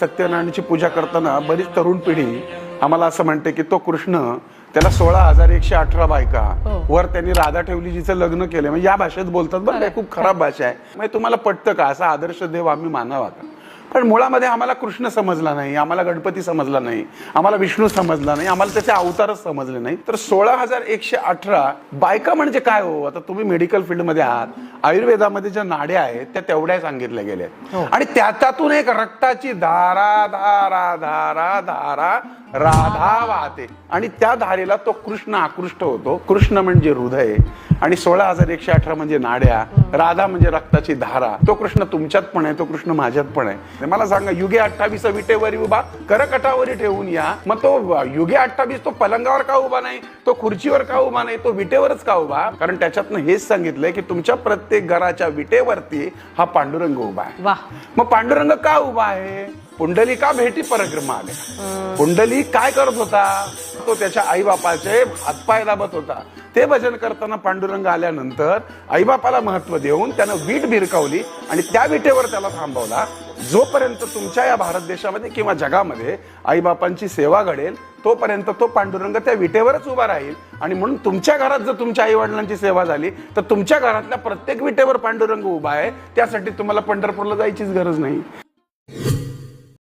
सत्यनारायणाची पूजा करताना बरीच तरुण पिढी आम्हाला असं म्हणते की तो कृष्ण, त्याला 16,118 बायका, वर त्यांनी राधा ठेवली जिचं लग्न केलं. म्हणजे या भाषेत बोलतात बरं, काय खूप खराब भाषा आहे. म्हणजे तुम्हाला पटतं का असा आदर्श देव आम्ही मानावा का? पण मुळामध्ये आम्हाला कृष्ण समजला नाही, आम्हाला गणपती समजला नाही, आम्हाला विष्णू समजला नाही, आम्हाला त्याचे अवतारच समजले नाही. तर 16,118 बायका म्हणजे काय हो? आता तुम्ही मेडिकल फील्डमध्ये आहात, आयुर्वेदामध्ये ज्या नाड्या आहेत त्या तेवढ्या सांगितल्या गेल्या आणि त्यातून एक रक्ताची धारा धारा धारा धारा राधा वाहते आणि त्या धारेला तो कृष्ण आकृष्ट होतो. कृष्ण म्हणजे हृदय आणि 16,118 म्हणजे नाड्या, राधा म्हणजे रक्ताची धारा. तो कृष्ण तुमच्यात पण आहे, तो कृष्ण माझ्यात पण आहे. मला सांगा, युगे 28 विटेवरी उभा करकटावरी ठेवून या. मग तो युगे 28 तो पलंगावर का उभा नाही, तो खुर्चीवर का उभा नाही, तो विटेवरच का उभा? कारण त्याच्यातनं हेच सांगितलंय की तुमच्या प्रत्येक घराच्या विटेवरती हा पांडुरंग उभा आहे. मग पांडुरंग का उभा आहे? पुंडलिका भेटी परिक्रमा आल्या. पुंडलिक काय करत होता? तो त्याच्या आईबापाचे हातपाय दाबत होता. ते भजन करताना पांडुरंग आल्यानंतर आईबापाला महत्व देऊन त्यानं वीट भिरकावली आणि त्या विटेवर त्याला थांबवला. जोपर्यंत तुमच्या या भारत देशामध्ये किंवा जगामध्ये आईबापांची सेवा घडेल तोपर्यंत तो पांडुरंग त्या विटेवरच उभा राहील. आणि म्हणून तुमच्या घरात जर तुमच्या आई वडिलांची सेवा झाली तर तुमच्या घरातल्या प्रत्येक विटेवर पांडुरंग उभा आहे. त्यासाठी तुम्हाला पंढरपूरला जायचीच गरज नाही.